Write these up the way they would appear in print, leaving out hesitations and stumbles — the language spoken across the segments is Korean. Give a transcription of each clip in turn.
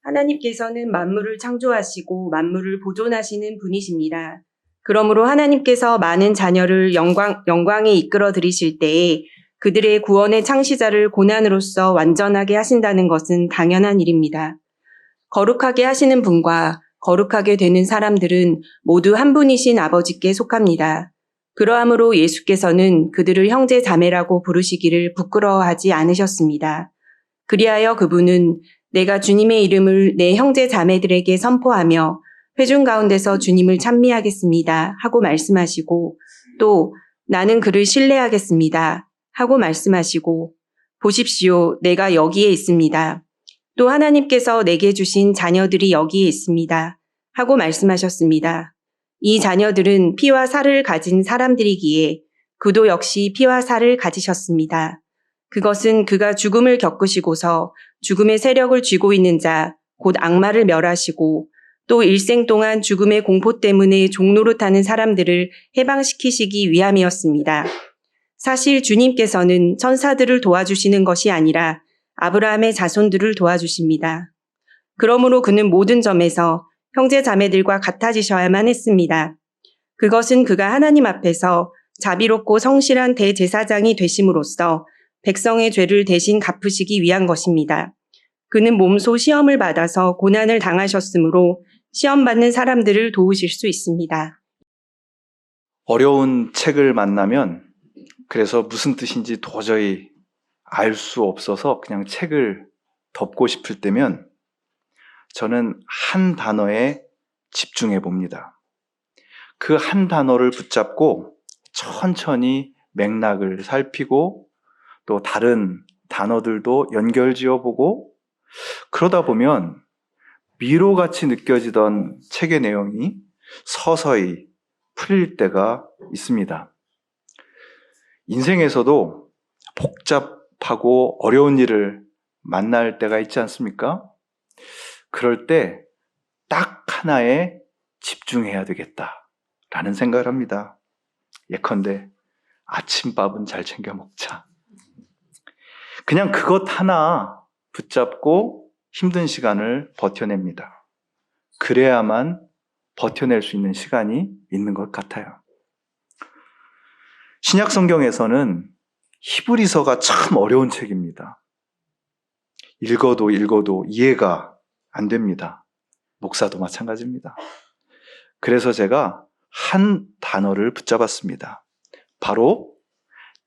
하나님께서는 만물을 창조하시고 만물을 보존하시는 분이십니다. 그러므로 하나님께서 많은 자녀를 영광에 이끌어 들이실 때에 그들의 구원의 창시자를 고난으로써 완전하게 하신다는 것은 당연한 일입니다. 거룩하게 하시는 분과 거룩하게 되는 사람들은 모두 한 분이신 아버지께 속합니다. 그러함으로 예수께서는 그들을 형제 자매라고 부르시기를 부끄러워하지 않으셨습니다. 그리하여 그분은 내가 주님의 이름을 내 형제 자매들에게 선포하며 회중 가운데서 주님을 찬미하겠습니다 하고 말씀하시고, 또 나는 그를 신뢰하겠습니다 하고 말씀하시고, 보십시오, 내가 여기에 있습니다. 또 하나님께서 내게 주신 자녀들이 여기에 있습니다 하고 말씀하셨습니다. 이 자녀들은 피와 살을 가진 사람들이기에 그도 역시 피와 살을 가지셨습니다. 그것은 그가 죽음을 겪으시고서 죽음의 세력을 쥐고 있는 자, 곧 악마를 멸하시고 또 일생 동안 죽음의 공포 때문에 종노릇하는 사람들을 해방시키시기 위함이었습니다. 사실 주님께서는 천사들을 도와주시는 것이 아니라 아브라함의 자손들을 도와주십니다. 그러므로 그는 모든 점에서 형제 자매들과 같아지셔야만 했습니다. 그것은 그가 하나님 앞에서 자비롭고 성실한 대제사장이 되심으로써 백성의 죄를 대신 갚으시기 위한 것입니다. 그는 몸소 시험을 받아서 고난을 당하셨으므로 시험받는 사람들을 도우실 수 있습니다. 어려운 책을 만나면 그래서 무슨 뜻인지 도저히 알 수 없어서 그냥 책을 덮고 싶을 때면 저는 한 단어에 집중해 봅니다. 그 한 단어를 붙잡고 천천히 맥락을 살피고 또 다른 단어들도 연결지어 보고, 그러다 보면 미로같이 느껴지던 책의 내용이 서서히 풀릴 때가 있습니다. 인생에서도 복잡하고 어려운 일을 만날 때가 있지 않습니까? 그럴 때 딱 하나에 집중해야 되겠다라는 생각을 합니다. 예컨대 아침밥은 잘 챙겨 먹자. 그냥 그것 하나 붙잡고 힘든 시간을 버텨냅니다. 그래야만 버텨낼 수 있는 시간이 있는 것 같아요. 신약 성경에서는 히브리서가 참 어려운 책입니다. 읽어도 이해가 안 됩니다. 목사도 마찬가지입니다. 그래서 제가 한 단어를 붙잡았습니다. 바로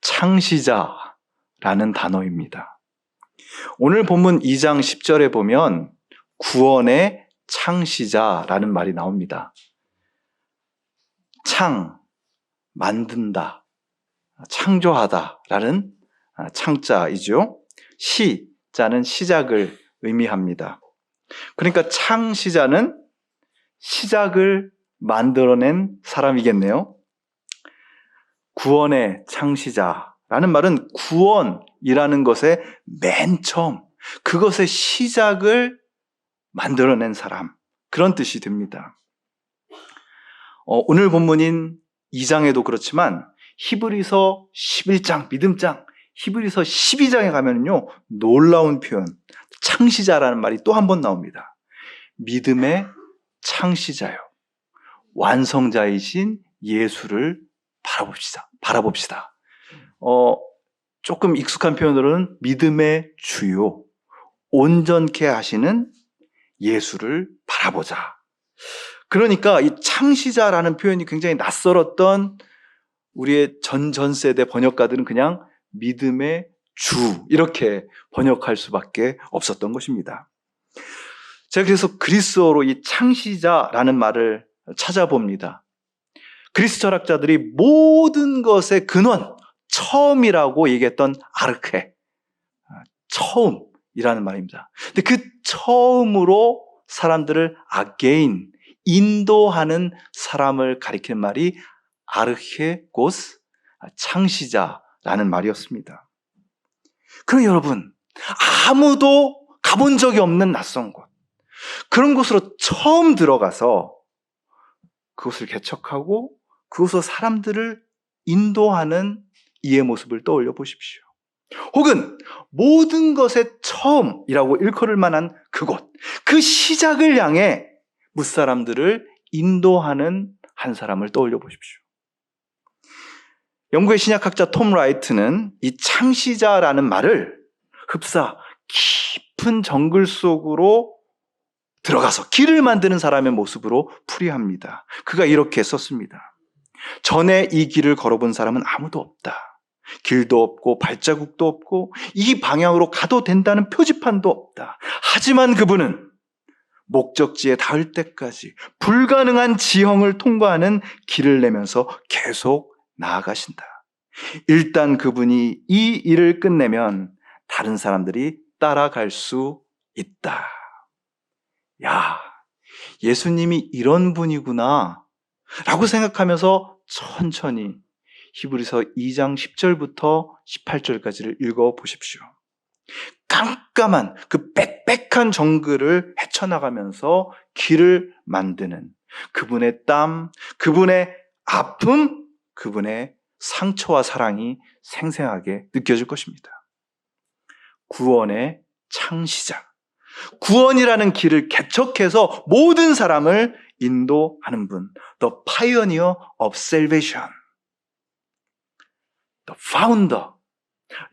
창시자라는 단어입니다. 오늘 본문 2장 10절에 보면 구원의 창시자라는 말이 나옵니다. 창, 만든다, 창조하다라는 창자이죠. 시자는 시작을 의미합니다. 그러니까 창시자는 시작을 만들어낸 사람이겠네요. 구원의 창시자라는 말은 구원이라는 것의 맨 처음, 그것의 시작을 만들어낸 사람, 그런 뜻이 됩니다. 오늘 본문인 2장에도 그렇지만 히브리서 11장, 믿음장, 히브리서 12장에 가면요 놀라운 표현, 창시자라는 말이 또 한 번 나옵니다. 믿음의 창시자요, 완성자이신 예수를 바라봅시다. 조금 익숙한 표현으로는 믿음의 주요, 온전케 하시는 예수를 바라보자. 그러니까 이 창시자라는 표현이 굉장히 낯설었던 우리의 전 세대 번역가들은 그냥 믿음의 주 이렇게 번역할 수밖에 없었던 것입니다. 제가 그래서 그리스어로 이 창시자라는 말을 찾아봅니다. 그리스 철학자들이 모든 것의 근원, 처음이라고 얘기했던 아르케, 처음이라는 말입니다. 근데 그 처음으로 사람들을 아게인, 인도하는 사람을 가리키는 말이 아르케고스, 창시자라는 말이었습니다. 그럼 여러분, 아무도 가본 적이 없는 낯선 곳, 그런 곳으로 처음 들어가서 그곳을 개척하고 그곳으로 사람들을 인도하는 이의 모습을 떠올려 보십시오. 혹은 모든 것의 처음이라고 일컬을 만한 그곳, 그 시작을 향해 무사람들을 인도하는 한 사람을 떠올려 보십시오. 영국의 신약학자 톰 라이트는 이 창시자라는 말을 흡사 깊은 정글 속으로 들어가서 길을 만드는 사람의 모습으로 풀이합니다. 그가 이렇게 썼습니다. 전에 이 길을 걸어본 사람은 아무도 없다. 길도 없고 발자국도 없고 이 방향으로 가도 된다는 표지판도 없다. 하지만 그분은 목적지에 닿을 때까지 불가능한 지형을 통과하는 길을 내면서 계속 나아가신다. 일단 그분이 이 일을 끝내면 다른 사람들이 따라갈 수 있다. 야, 예수님이 이런 분이구나 라고 생각하면서 천천히 히브리서 2장 10절부터 18절까지를 읽어보십시오. 깜깜한 그 빽빽한 정글을 헤쳐나가면서 길을 만드는 그분의 땀, 그분의 아픔, 그분의 상처와 사랑이 생생하게 느껴질 것입니다. 구원의 창시자, 구원이라는 길을 개척해서 모든 사람을 인도하는 분, The Pioneer of Salvation, The Founder,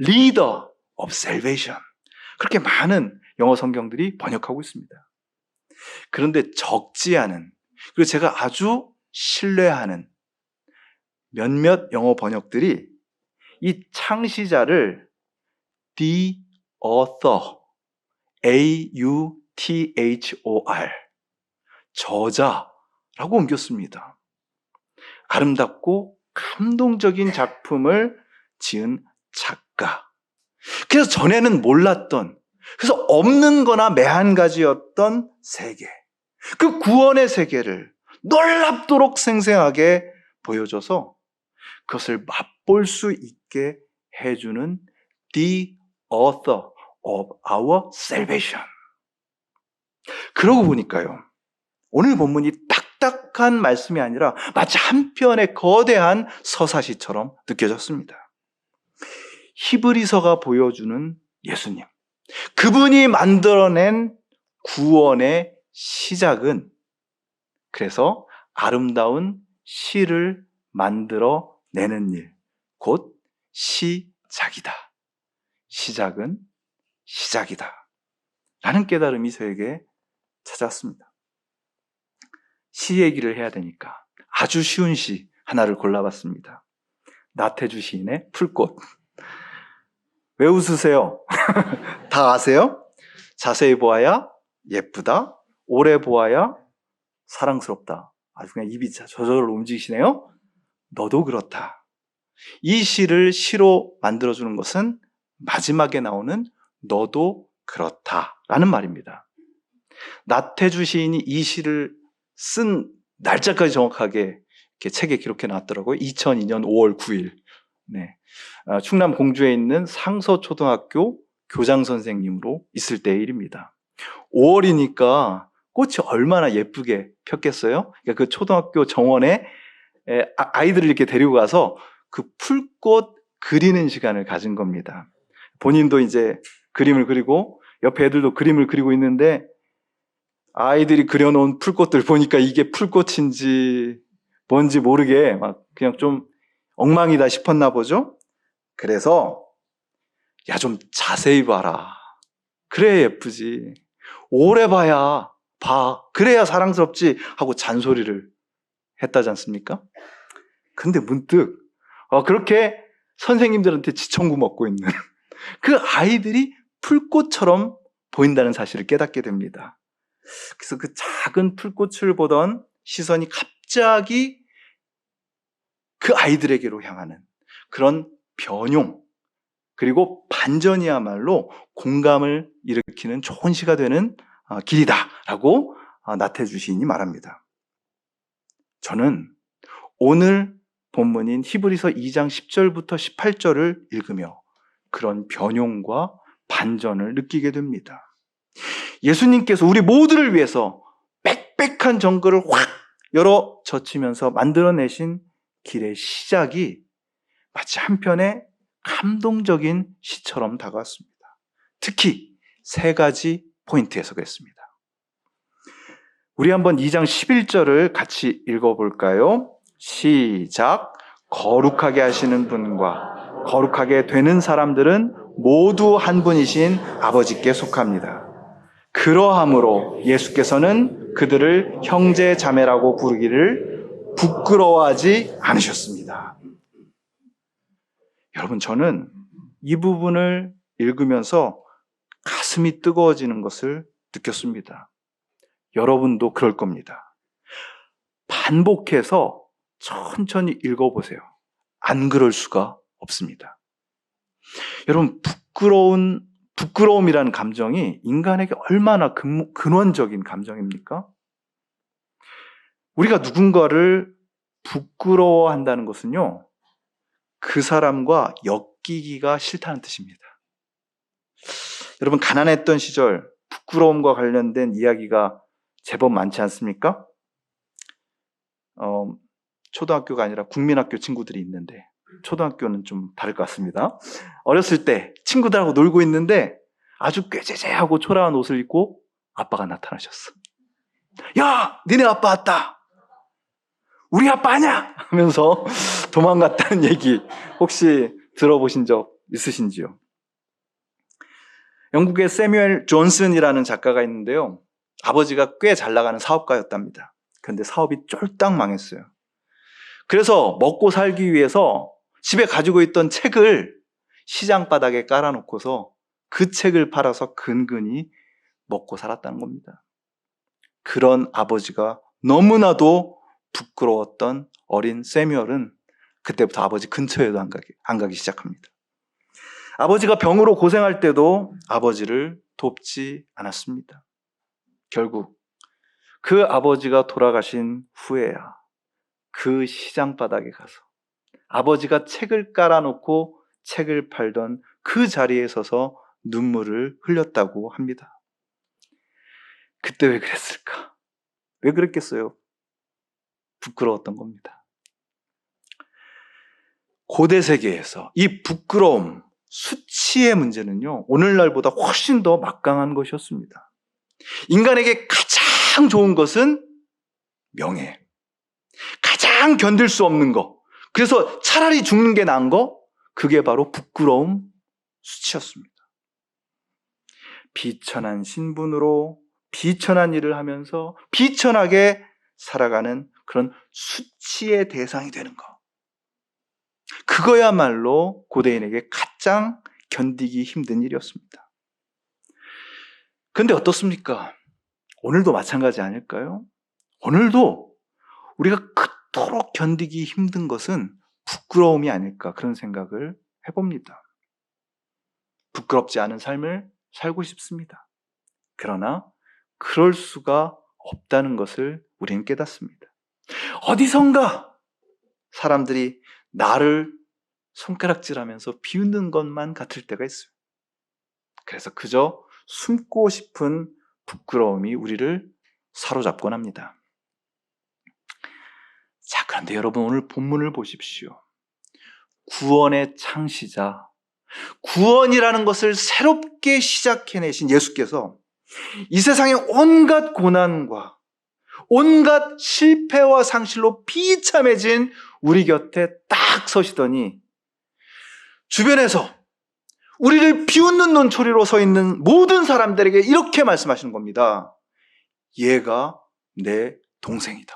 Leader of Salvation. 그렇게 많은 영어 성경들이 번역하고 있습니다. 그런데 적지 않은, 그리고 제가 아주 신뢰하는 몇몇 영어 번역들이 이 창시자를 The Author, A-U-T-H-O-R, 저자라고 옮겼습니다. 아름답고 감동적인 작품을 지은 작가. 그래서 전에는 몰랐던, 그래서 없는 거나 매한가지였던 세계, 그 구원의 세계를 놀랍도록 생생하게 보여줘서 그것을 맛볼 수 있게 해주는 The Author of our Salvation. 그러고 보니까요, 오늘 본문이 딱딱한 말씀이 아니라 마치 한 편의 거대한 서사시처럼 느껴졌습니다. 히브리서가 보여주는 예수님, 그분이 만들어낸 구원의 시작은 그래서 아름다운 시를 만들어내는 일, 곧 시작이다. 시작은 시작이다. 라는 깨달음이 저에게 찾아왔습니다. 시 얘기를 해야 되니까 아주 쉬운 시 하나를 골라봤습니다. 나태주 시인의 풀꽃. 왜 웃으세요? 다 아세요? 자세히 보아야 예쁘다. 오래 보아야 사랑스럽다. 아주 그냥 입이 저절로 움직이시네요. 너도 그렇다. 이 시를 시로 만들어주는 것은 마지막에 나오는 너도 그렇다라는 말입니다. 나태주 시인이 이 시를 쓴 날짜까지 정확하게 이렇게 책에 기록해 놨더라고요. 2002년 5월 9일. 네. 충남 공주에 있는 상서초등학교 교장 선생님으로 있을 때의 일입니다. 5월이니까 꽃이 얼마나 예쁘게 폈겠어요? 그러니까 그 초등학교 정원에 아이들을 이렇게 데리고 가서 그 풀꽃 그리는 시간을 가진 겁니다. 본인도 이제 그림을 그리고 옆에 애들도 그림을 그리고 있는데 아이들이 그려놓은 풀꽃들 보니까 이게 풀꽃인지 뭔지 모르게 막 그냥 좀 엉망이다 싶었나 보죠? 그래서 야, 좀 자세히 봐라. 그래야 예쁘지. 오래 봐야 봐. 그래야 사랑스럽지 하고 잔소리를 했다지 않습니까? 근데 문득 그렇게 선생님들한테 지청구 먹고 있는 그 아이들이 풀꽃처럼 보인다는 사실을 깨닫게 됩니다. 그래서 그 작은 풀꽃을 보던 시선이 갑자기 그 아이들에게로 향하는 그런 변용, 그리고 반전이야말로 공감을 일으키는 좋은 시가 되는 길이다라고 나태주 시인이 말합니다. 저는 오늘 본문인 히브리서 2장 10절부터 18절을 읽으며 그런 변용과 반전을 느끼게 됩니다. 예수님께서 우리 모두를 위해서 빽빽한 정글을 확 열어 젖히면서 만들어내신 길의 시작이 마치 한편의 감동적인 시처럼 다가왔습니다. 특히 3가지 포인트에서 그랬습니다. 우리 한번 2장 11절을 같이 읽어볼까요? 시작. 거룩하게 하시는 분과 거룩하게 되는 사람들은 모두 한 분이신 아버지께 속합니다. 그러함으로 예수께서는 그들을 형제 자매라고 부르기를 부끄러워하지 않으셨습니다. 여러분, 저는 이 부분을 읽으면서 가슴이 뜨거워지는 것을 느꼈습니다. 여러분도 그럴 겁니다. 반복해서 천천히 읽어보세요. 안 그럴 수가 없습니다. 여러분, 부끄러움이라는 감정이 인간에게 얼마나 근원적인 감정입니까? 우리가 누군가를 부끄러워한다는 것은요, 그 사람과 엮이기가 싫다는 뜻입니다. 여러분, 가난했던 시절 부끄러움과 관련된 이야기가 제법 많지 않습니까? 초등학교가 아니라 국민학교 친구들이 있는데, 초등학교는 좀 다를 것 같습니다. 어렸을 때 친구들하고 놀고 있는데 아주 꾀죄죄하고 초라한 옷을 입고 아빠가 나타나셨어. 야, 니네 아빠 왔다. 우리 아빠 아냐? 하면서 도망갔다는 얘기 혹시 들어보신 적 있으신지요? 영국의 세뮤엘 존슨이라는 작가가 있는데요. 아버지가 꽤 잘 나가는 사업가였답니다. 그런데 사업이 쫄딱 망했어요. 그래서 먹고 살기 위해서 집에 가지고 있던 책을 시장 바닥에 깔아놓고서 그 책을 팔아서 근근히 먹고 살았다는 겁니다. 그런 아버지가 너무나도 부끄러웠던 어린 세뮤얼은 그때부터 아버지 근처에도 안 가기 시작합니다. 아버지가 병으로 고생할 때도 아버지를 돕지 않았습니다. 결국 그 아버지가 돌아가신 후에야 그 시장 바닥에 가서 아버지가 책을 깔아놓고 책을 팔던 그 자리에 서서 눈물을 흘렸다고 합니다. 그때 왜 그랬을까? 왜 그랬겠어요? 부끄러웠던 겁니다. 고대 세계에서 이 부끄러움, 수치의 문제는요, 오늘날보다 훨씬 더 막강한 것이었습니다. 인간에게 가장 좋은 것은 명예, 가장 견딜 수 없는 거, 그래서 차라리 죽는 게 나은 거, 그게 바로 부끄러움, 수치였습니다. 비천한 신분으로 비천한 일을 하면서 비천하게 살아가는 그런 수치의 대상이 되는 거, 그거야말로 고대인에게 가장 견디기 힘든 일이었습니다. 그런데 어떻습니까? 오늘도 마찬가지 아닐까요? 오늘도 우리가 그토록 견디기 힘든 것은 부끄러움이 아닐까, 그런 생각을 해봅니다. 부끄럽지 않은 삶을 살고 싶습니다. 그러나 그럴 수가 없다는 것을 우리는 깨닫습니다. 어디선가 사람들이 나를 손가락질하면서 비웃는 것만 같을 때가 있어요. 그래서 그저 숨고 싶은 부끄러움이 우리를 사로잡곤 합니다. 자, 그런데 여러분, 오늘 본문을 보십시오. 구원의 창시자, 구원이라는 것을 새롭게 시작해내신 예수께서 이 세상의 온갖 고난과 온갖 실패와 상실로 비참해진 우리 곁에 딱 서시더니 주변에서 우리를 비웃는 눈초리로 서 있는 모든 사람들에게 이렇게 말씀하시는 겁니다. 얘가 내 동생이다.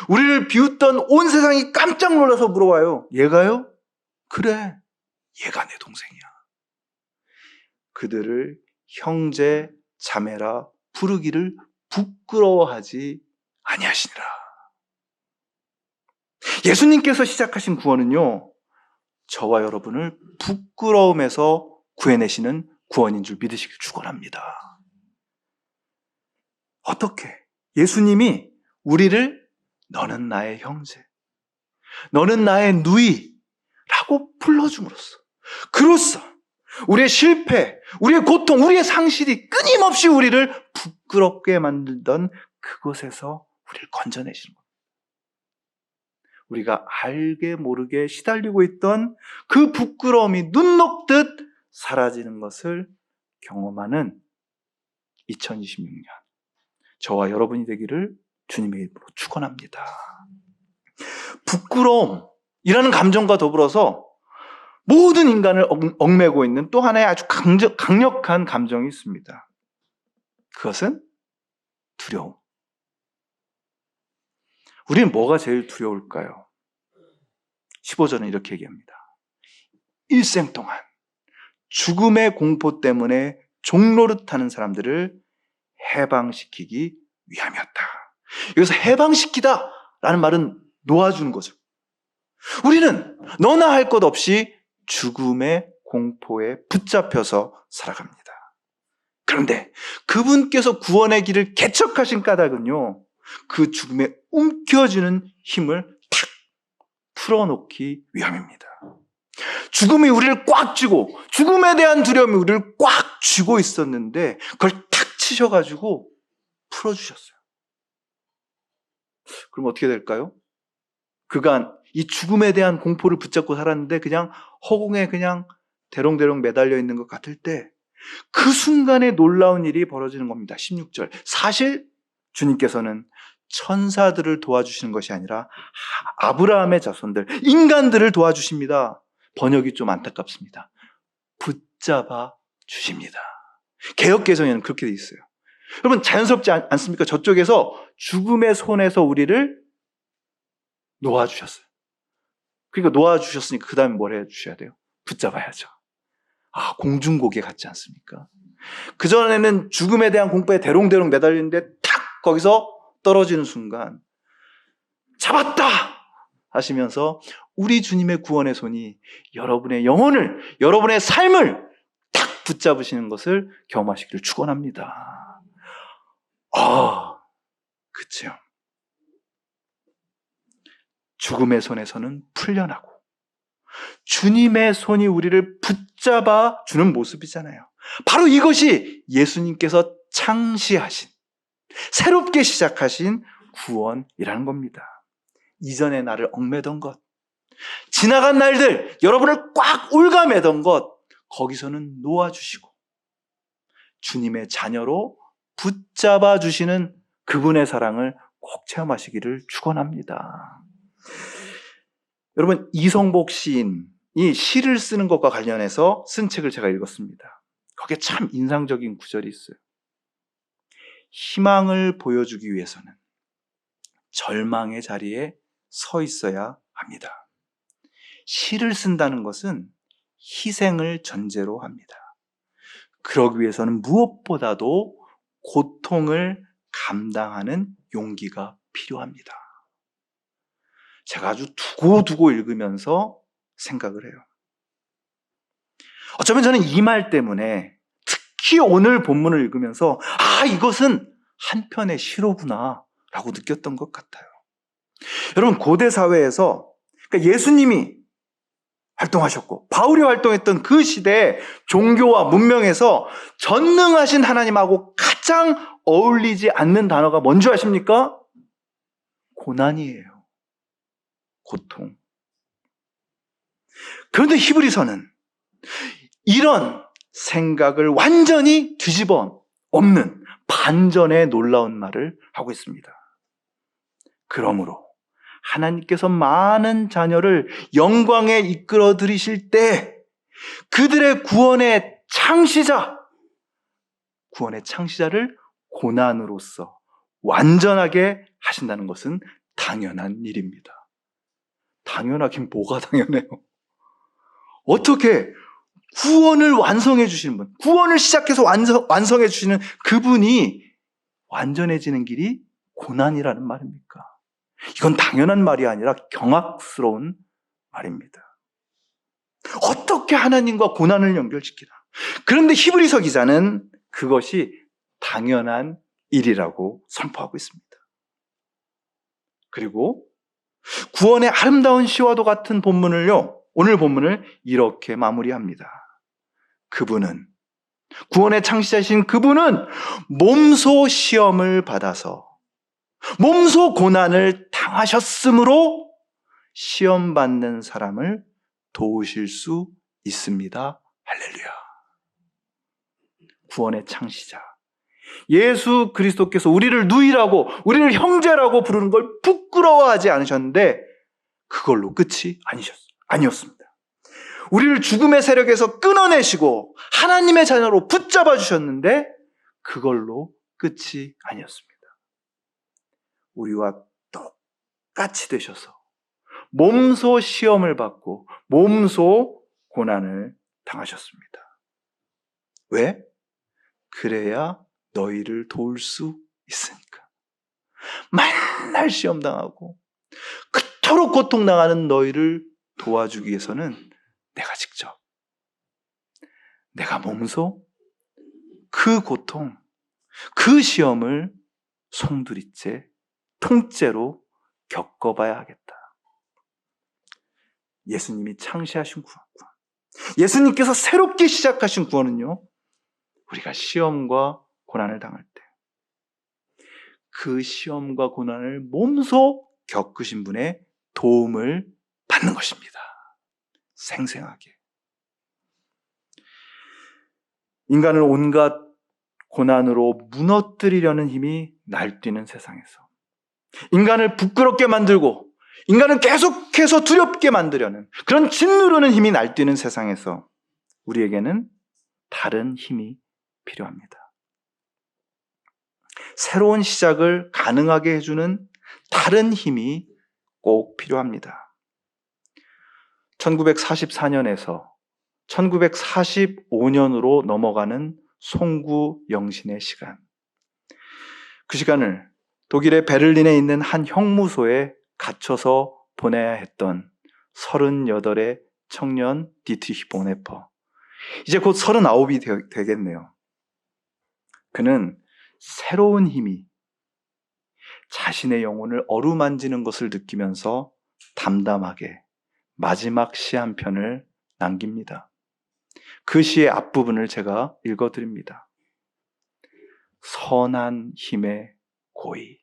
우리를 비웃던 온 세상이 깜짝 놀라서 물어봐요. 얘가요? 그래, 얘가 내 동생이야. 그들을 형제, 자매라 부르기를 부끄러워하지 아니하시니라. 예수님께서 시작하신 구원은요, 저와 여러분을 부끄러움에서 구해내시는 구원인 줄 믿으시길 축원합니다. 어떻게? 예수님이 우리를 너는 나의 형제, 너는 나의 누이라고 불러줌으로써, 그로써 우리의 실패, 우리의 고통, 우리의 상실이 끊임없이 우리를 부끄럽게 만들던 그곳에서 우리를 건져내시는 겁니다. 우리가 알게 모르게 시달리고 있던 그 부끄러움이 눈 녹듯 사라지는 것을 경험하는 2026년 저와 여러분이 되기를 주님의 이름으로 축원합니다. 부끄러움이라는 감정과 더불어서 모든 인간을 얽매고 있는 또 하나의 아주 강력한 감정이 있습니다. 그것은 두려움. 우리는 뭐가 제일 두려울까요? 15절은 이렇게 얘기합니다. 일생 동안 죽음의 공포 때문에 종노릇하는 사람들을 해방시키기 위함이었다. 여기서 해방시키다 라는 말은 놓아주는 거죠. 우리는 너나 할 것 없이 죽음의 공포에 붙잡혀서 살아갑니다. 그런데 그분께서 구원의 길을 개척하신 까닭은요, 그 죽음에 움켜쥐는 힘을 탁 풀어놓기 위함입니다. 죽음이 우리를 꽉 쥐고, 죽음에 대한 두려움이 우리를 꽉 쥐고 있었는데 그걸 탁 치셔가지고 풀어주셨어요. 그럼 어떻게 될까요? 그간 이 죽음에 대한 공포를 붙잡고 살았는데 그냥 허공에 그냥 대롱대롱 매달려 있는 것 같을 때 그 순간에 놀라운 일이 벌어지는 겁니다. 16절. 사실 주님께서는 천사들을 도와주시는 것이 아니라 아브라함의 자손들, 인간들을 도와주십니다. 번역이 좀 안타깝습니다. 붙잡아 주십니다. 개역개정에는 그렇게 돼 있어요. 여러분, 자연스럽지 않습니까? 저쪽에서 죽음의 손에서 우리를 놓아주셨어요. 그러니까 놓아주셨으니까 그 다음에 뭘 해주셔야 돼요? 붙잡아야죠. 공중고개 같지 않습니까? 그전에는 죽음에 대한 공포에 대롱대롱 매달리는데 탁 거기서 떨어지는 순간 잡았다 하시면서 우리 주님의 구원의 손이 여러분의 영혼을, 여러분의 삶을 탁 붙잡으시는 것을 경험하시기를 축원합니다. 그쵸. 죽음의 손에서는 풀려나고 주님의 손이 우리를 붙잡아 주는 모습이잖아요. 바로 이것이 예수님께서 창시하신, 새롭게 시작하신 구원이라는 겁니다. 이전에 나를 얽매던 것, 지나간 날들, 여러분을 꽉 올가매던 것, 거기서는 놓아주시고 주님의 자녀로 붙잡아 주시는 그분의 사랑을 꼭 체험하시기를 축원합니다. 여러분, 이성복 시인이 시를 쓰는 것과 관련해서 쓴 책을 제가 읽었습니다. 거기에 참 인상적인 구절이 있어요. 희망을 보여주기 위해서는 절망의 자리에 서 있어야 합니다. 시를 쓴다는 것은 희생을 전제로 합니다. 그러기 위해서는 무엇보다도 고통을 감당하는 용기가 필요합니다. 제가 아주 두고두고 읽으면서 생각을 해요. 어쩌면 저는 이 말 때문에 특히 오늘 본문을 읽으면서 이것은 한편의 시로구나 라고 느꼈던 것 같아요. 여러분, 고대 사회에서 그러니까 예수님이 활동하셨고 바울이 활동했던 그 시대의 종교와 문명에서 전능하신 하나님하고 가장 어울리지 않는 단어가 뭔지 아십니까? 고난이에요. 고통. 그런데 히브리서는 이런 생각을 완전히 뒤집어 엎는 반전의 놀라운 말을 하고 있습니다. 그러므로 하나님께서 많은 자녀를 영광에 이끌어 들이실 때 그들의 구원의 창시자를 고난으로써 완전하게 하신다는 것은 당연한 일입니다. 당연하긴 뭐가 당연해요. 어떻게 구원을 완성해 주시는 분, 구원을 시작해서 완성해 주시는 그분이 완전해지는 길이 고난이라는 말입니까? 이건 당연한 말이 아니라 경악스러운 말입니다. 어떻게 하나님과 고난을 연결시키나? 그런데 히브리서 기자는 그것이 당연한 일이라고 선포하고 있습니다. 그리고 구원의 아름다운 시와도 같은 본문을요, 오늘 본문을 이렇게 마무리합니다. 그분은, 구원의 창시자이신 그분은 몸소 시험을 받아서 몸소 고난을 당하셨으므로 시험받는 사람을 도우실 수 있습니다. 할렐루야. 구원의 창시자 예수 그리스도께서 우리를 누이라고, 우리를 형제라고 부르는 걸 부끄러워하지 않으셨는데 그걸로 끝이 아니었습니다. 우리를 죽음의 세력에서 끊어내시고 하나님의 자녀로 붙잡아 주셨는데 그걸로 끝이 아니었습니다. 우리와 똑같이 되셔서 몸소 시험을 받고 몸소 고난을 당하셨습니다. 왜? 그래야 너희를 도울 수 있으니까. 맨날 시험당하고 그토록 고통당하는 너희를 도와주기 위해서는 내가 직접, 내가 몸소 그 고통, 그 시험을 송두리째, 통째로 겪어봐야 하겠다. 예수님이 창시하신 구원, 예수님께서 새롭게 시작하신 구원은요, 우리가 시험과 고난을 당할 때 그 시험과 고난을 몸소 겪으신 분의 도움을 받는 것입니다. 생생하게. 인간을 온갖 고난으로 무너뜨리려는 힘이 날뛰는 세상에서 인간을 부끄럽게 만들고 인간을 계속해서 두렵게 만들려는 그런 짓누르는 힘이 날뛰는 세상에서 우리에게는 다른 힘이 필요합니다. 새로운 시작을 가능하게 해주는 다른 힘이 꼭 필요합니다. 1944년에서 1945년으로 넘어가는 송구영신의 시간. 그 시간을 독일의 베를린에 있는 한 형무소에 갇혀서 보내야 했던 38의 청년 디트리히 보네퍼. 이제 곧 39이 되겠네요. 그는 새로운 힘이 자신의 영혼을 어루만지는 것을 느끼면서 담담하게 마지막 시 한 편을 남깁니다. 그 시의 앞부분을 제가 읽어드립니다. 선한 힘의 고의,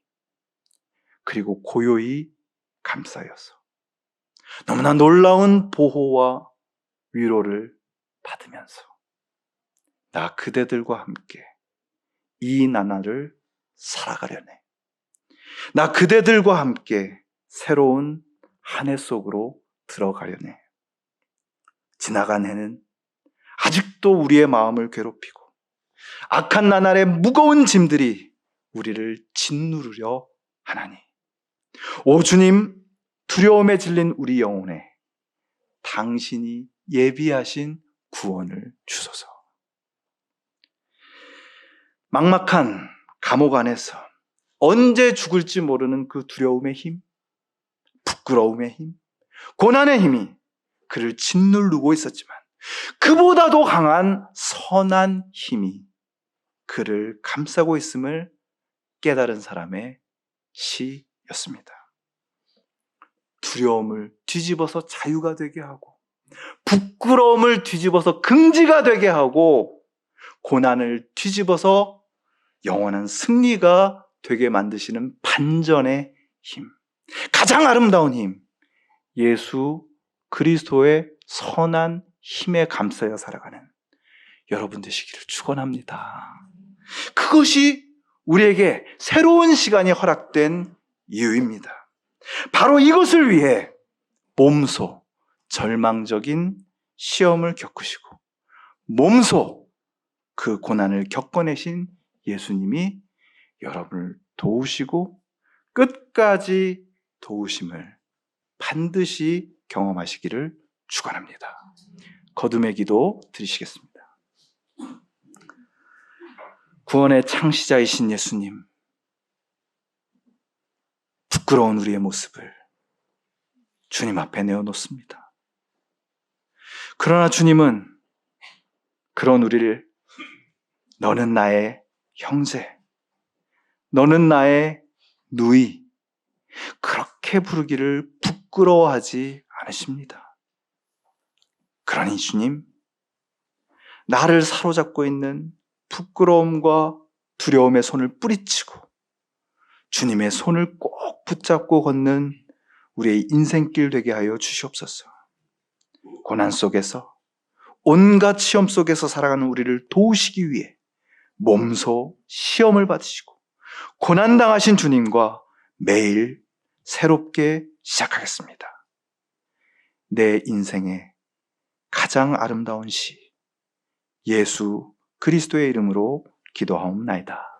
그리고 고요히 감싸여서 너무나 놀라운 보호와 위로를 받으면서 나 그대들과 함께 이 나날을 살아가려네. 나 그대들과 함께 새로운 한 해 속으로 들어가려네. 지나간 해는 아직도 우리의 마음을 괴롭히고 악한 나날의 무거운 짐들이 우리를 짓누르려 하나니, 오 주님, 두려움에 질린 우리 영혼에 당신이 예비하신 구원을 주소서. 막막한 감옥 안에서 언제 죽을지 모르는 그 두려움의 힘, 부끄러움의 힘, 고난의 힘이 그를 짓누르고 있었지만 그보다도 강한 선한 힘이 그를 감싸고 있음을 깨달은 사람의 시였습니다. 두려움을 뒤집어서 자유가 되게 하고, 부끄러움을 뒤집어서 긍지가 되게 하고, 고난을 뒤집어서 영원한 승리가 되게 만드시는 반전의 힘, 가장 아름다운 힘, 예수 그리스도의 선한 힘에 감싸여 살아가는 여러분 되시기를 축원합니다. 그것이 우리에게 새로운 시간이 허락된 이유입니다. 바로 이것을 위해 몸소 절망적인 시험을 겪으시고 몸소 그 고난을 겪어내신 예수님이 여러분을 도우시고 끝까지 도우심을 반드시 경험하시기를 축원합니다. 거듭의 기도 드리시겠습니다. 구원의 창시자이신 예수님, 부끄러운 우리의 모습을 주님 앞에 내어놓습니다. 그러나 주님은 그런 우리를 너는 나의 형제, 너는 나의 누이, 그렇게 부르기를 부끄러워하지 않으십니다. 그러니 주님, 나를 사로잡고 있는 부끄러움과 두려움의 손을 뿌리치고 주님의 손을 꼭 붙잡고 걷는 우리의 인생길 되게 하여 주시옵소서. 고난 속에서, 온갖 시험 속에서 살아가는 우리를 도우시기 위해 몸소 시험을 받으시고 고난당하신 주님과 매일 새롭게 시작하겠습니다. 내 인생의 가장 아름다운 시, 예수 그리스도의 이름으로 기도하옵나이다.